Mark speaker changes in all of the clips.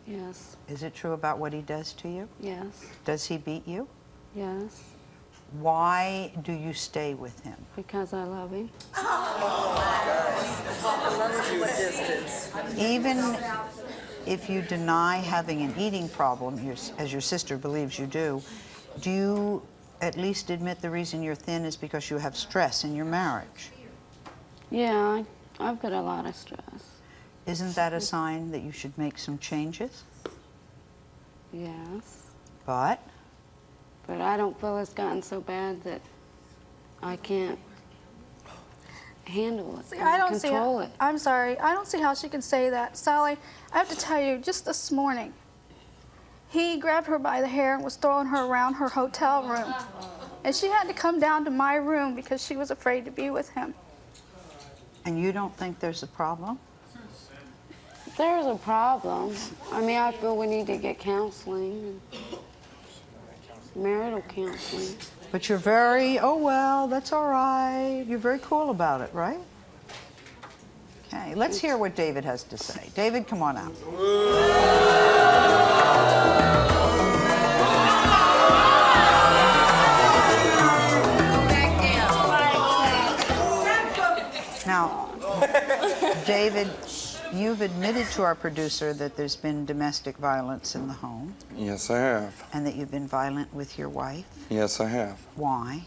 Speaker 1: Yes.
Speaker 2: Is it true about what he does to you?
Speaker 1: Yes.
Speaker 2: Does he beat you?
Speaker 1: Yes.
Speaker 2: Why do you stay with him?
Speaker 1: Because I love him.
Speaker 2: Even if you deny having an eating problem, as your sister believes you do you at least admit the reason you're thin is because you have stress in your marriage?
Speaker 1: Yeah, I've got a lot of stress.
Speaker 2: Isn't that a sign that you should make some changes?
Speaker 1: Yes.
Speaker 2: But
Speaker 1: I don't feel it's gotten so bad that I can't handle it, control it.
Speaker 3: I'm sorry, I don't see how she can say that. Sally, I have to tell you, just this morning, he grabbed her by the hair and was throwing her around her hotel room. And she had to come down to my room because she was afraid to be with him.
Speaker 2: And you don't think there's a problem?
Speaker 1: There's a problem. I mean, I feel we need to get counseling, marital counseling.
Speaker 2: But you're very, oh, well, that's all right. You're very cool about it, right? Okay, let's hear what David has to say. David, come on out. Now, David, you've admitted to our producer that there's been domestic violence in the home.
Speaker 4: Yes, I have.
Speaker 2: And that you've been violent with your wife.
Speaker 4: Yes, I have.
Speaker 2: Why?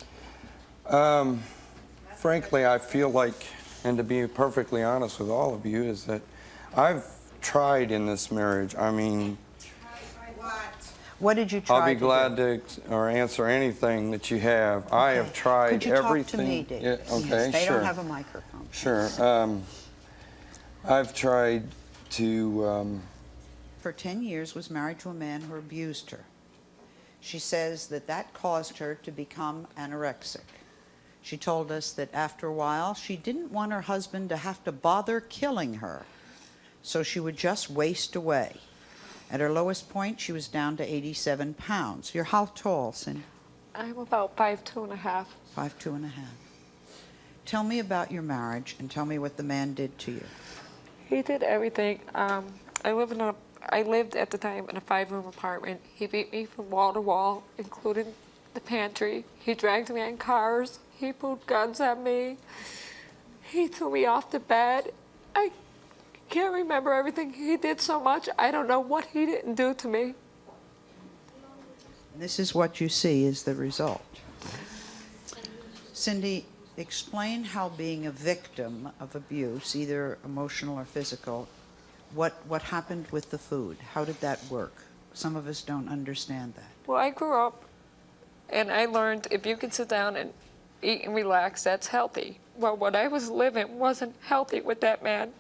Speaker 4: Frankly, I feel like, and to be perfectly honest with all of you, is that I've tried in this marriage. I mean,
Speaker 2: what did you try?
Speaker 4: I'll be glad to answer anything that you have. Okay. I have tried
Speaker 2: Could you
Speaker 4: everything.
Speaker 2: Talk to me, Dave?
Speaker 4: Yeah, okay,
Speaker 2: yes, they
Speaker 4: sure.
Speaker 2: don't have a microphone.
Speaker 4: Sure. I've tried to.
Speaker 2: For 10 years, was married to a man who abused her. She says that that caused her to become anorexic. She told us that after a while, she didn't want her husband to have to bother killing her, so she would just waste away. At her lowest point, she was down to 87 pounds. You're how tall, Cindy?
Speaker 5: I'm about 5'2.5".
Speaker 2: 5'2.5". Tell me about your marriage and tell me what the man did to you.
Speaker 5: He did everything. I lived at the time in a 5-room apartment. He beat me from wall to wall, including the pantry. He dragged me in cars. He pulled guns at me. He threw me off the bed. I can't remember everything. He did so much. I don't know what he didn't do to me.
Speaker 2: This is what you see is the result. Cindy, explain how being a victim of abuse, either emotional or physical, what happened with the food? How did that work? Some of us don't understand that.
Speaker 5: Well, I grew up and I learned if you can sit down and eat and relax, that's healthy. Well, what I was living wasn't healthy with that man.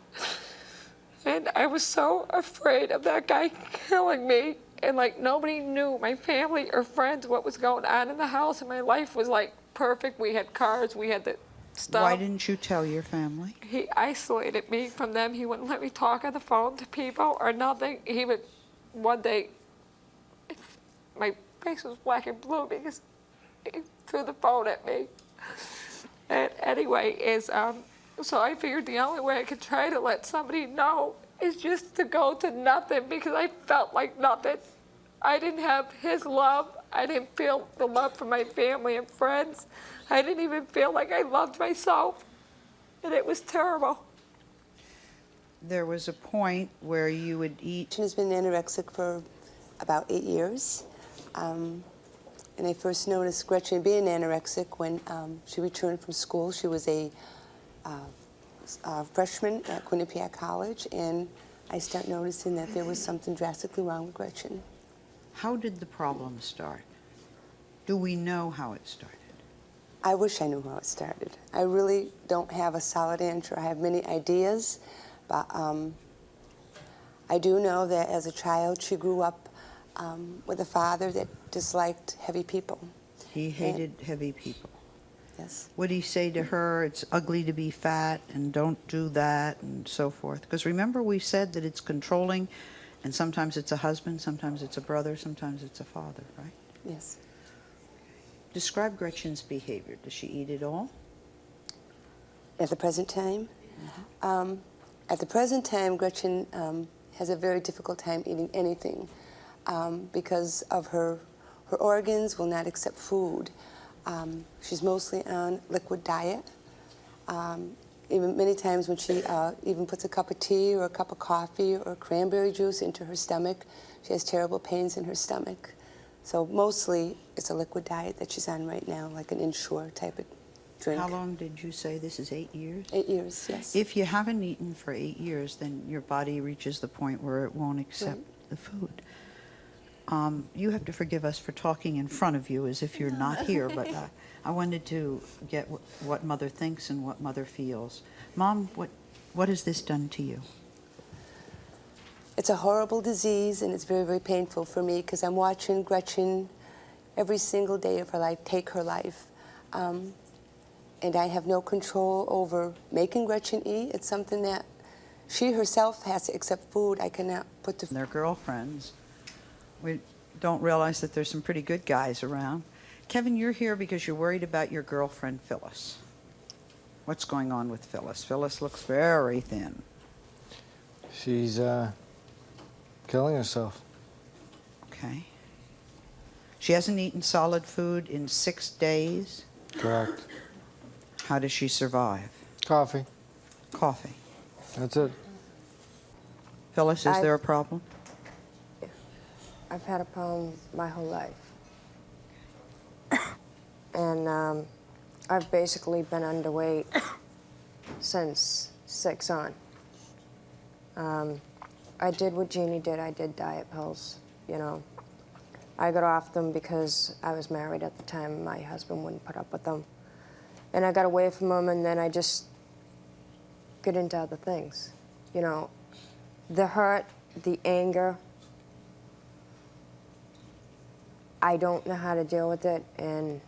Speaker 5: And I was so afraid of that guy killing me. And like nobody knew, my family or friends, what was going on in the house. And my life was like perfect. We had cars, we had the stuff.
Speaker 2: Why didn't you tell your family?
Speaker 5: He isolated me from them. He wouldn't let me talk on the phone to people or nothing. He would, one day, my face was black and blue because he threw the phone at me. And anyway, so I figured the only way I could try to let somebody know is just to go to nothing because I felt like nothing. I didn't have his love. I didn't feel the love from my family and friends. I didn't even feel like I loved myself. And it was terrible.
Speaker 2: There was a point where you would eat.
Speaker 6: She has been anorexic for about 8 years. And I first noticed Gretchen being anorexic when she returned from school. She was a freshman at Quinnipiac College, and I started noticing that there was something drastically wrong with Gretchen.
Speaker 2: How did the problem start? Do we know how it started?
Speaker 6: I wish I knew how it started. I really don't have a solid answer. I have many ideas, but I do know that as a child she grew up with a father that disliked heavy people.
Speaker 2: He hated heavy people.
Speaker 6: Yes.
Speaker 2: Would he say to her, it's ugly to be fat and don't do that and so forth? Because remember we said that it's controlling and sometimes it's a husband, sometimes it's a brother, sometimes it's a father, right?
Speaker 6: Yes.
Speaker 2: Describe Gretchen's behavior. Does she eat at all?
Speaker 6: At the present time? Mm-hmm. At the present time, Gretchen has a very difficult time eating anything because of her organs will not accept food. She's mostly on liquid diet. Even many times when she even puts a cup of tea or a cup of coffee or cranberry juice into her stomach, she has terrible pains in her stomach. So mostly it's a liquid diet that she's on right now, like an Ensure type of drink.
Speaker 2: How long did you say this is? 8 years?
Speaker 6: 8 years, yes.
Speaker 2: If you haven't eaten for 8 years, then your body reaches the point where it won't accept the food. You have to forgive us for talking in front of you as if you're not here, but I wanted to get what Mother thinks and what Mother feels. Mom, what has this done to you?
Speaker 6: It's a horrible disease, and it's very, very painful for me because I'm watching Gretchen every single day of her life take her life. And I have no control over making Gretchen eat. It's something that she herself has to accept food. I cannot put the...
Speaker 2: They're girlfriends. We don't realize that there's some pretty good guys around. Kevin, you're here because you're worried about your girlfriend, Phyllis. What's going on with Phyllis? Phyllis looks very thin.
Speaker 7: She's killing herself.
Speaker 2: Okay. She hasn't eaten solid food in 6 days.
Speaker 7: Correct.
Speaker 2: How does she survive?
Speaker 7: Coffee.
Speaker 2: Coffee.
Speaker 7: That's it.
Speaker 2: Phyllis, is there a problem?
Speaker 8: I've had a problem my whole life. And I've basically been underweight since 6 on. I did what Jeannie did. I did diet pills, you know. I got off them because I was married at the time. My husband wouldn't put up with them. And I got away from them, and then I just get into other things. You know, the hurt, the anger, I don't know how to deal with it, and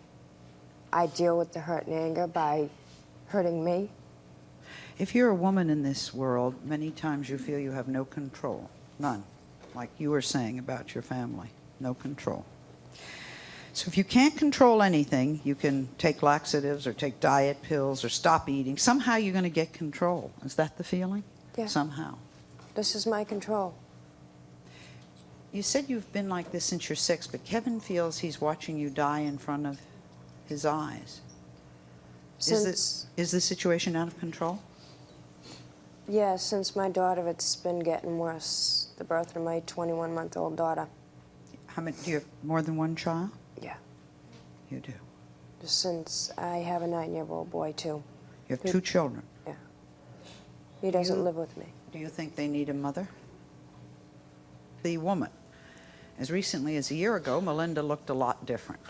Speaker 8: I deal with the hurt and anger by hurting me.
Speaker 2: If you're a woman in this world, many times you feel you have no control. None. Like you were saying about your family. No control. So if you can't control anything, you can take laxatives or take diet pills or stop eating. Somehow you're going to get control. Is that the feeling?
Speaker 8: Yeah.
Speaker 2: Somehow.
Speaker 8: This is my control.
Speaker 2: You said you've been like this since you're 6, but Kevin feels he's watching you die in front of his eyes. Is the situation out of control?
Speaker 8: Yeah, since my daughter, it's been getting worse. The birth of my 21-month-old daughter.
Speaker 2: How many, do you have more than one child?
Speaker 8: Yeah.
Speaker 2: You do.
Speaker 8: Since I have a 9-year-old boy, too.
Speaker 2: You have 2 children.
Speaker 8: Yeah. He doesn't live with me.
Speaker 2: Do you think they need a mother? The woman. As recently as a year ago, Melinda looked a lot different.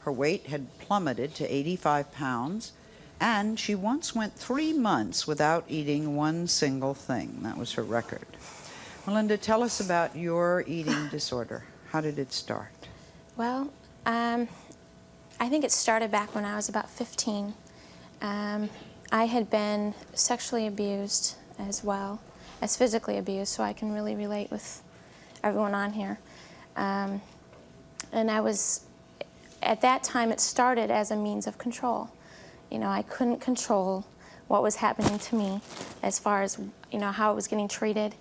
Speaker 2: Her weight had plummeted to 85 pounds, and she once went 3 months without eating one single thing. That was her record. Melinda, tell us about your eating disorder. How did it start?
Speaker 9: Well, I think it started back when I was about 15. I had been sexually abused as well as physically abused, so I can really relate with everyone on here. And I was, at that time, it started as a means of control. You know, I couldn't control what was happening to me as far as, you know, how I was getting treated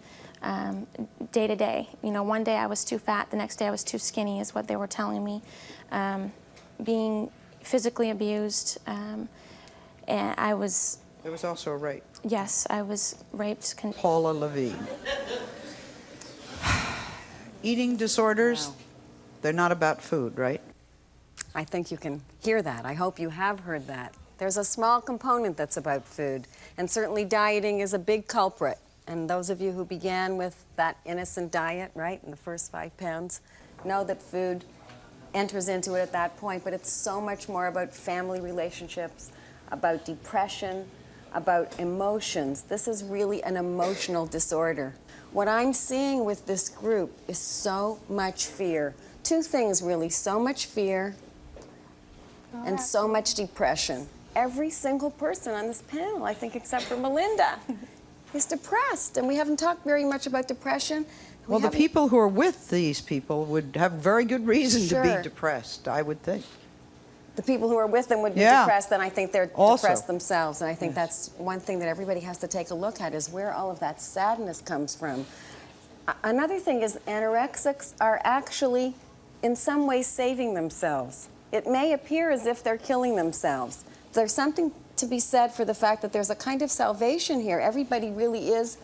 Speaker 9: day to day. You know, one day I was too fat, the next day I was too skinny is what they were telling me. Being physically abused, and I was...
Speaker 2: There was also a rape.
Speaker 9: Yes, I was raped.
Speaker 2: Paula Levine. Eating disorders, they're not about food, right?
Speaker 10: I think you can hear that. I hope you have heard that. There's a small component that's about food, and certainly dieting is a big culprit. And those of you who began with that innocent diet, right, in the first 5 pounds, know that food enters into it at that point, but it's so much more about family relationships, about depression, about emotions. This is really an emotional disorder. What I'm seeing with this group is so much fear. 2 things really, so much fear and so much depression. Every single person on this panel, I think except for Melinda, is depressed, and we haven't talked very much about depression.
Speaker 2: Well, the people who are with these people would have very good reason to be depressed, I would think.
Speaker 10: The people who are with them would be depressed, and I think they're
Speaker 2: Also.
Speaker 10: depressed themselves. And I think that's one thing that everybody has to take a look at, is where all of that sadness comes from. Another thing is anorexics are actually in some ways saving themselves. It may appear as if they're killing themselves. There's something to be said for the fact that there's a kind of salvation here. Everybody really is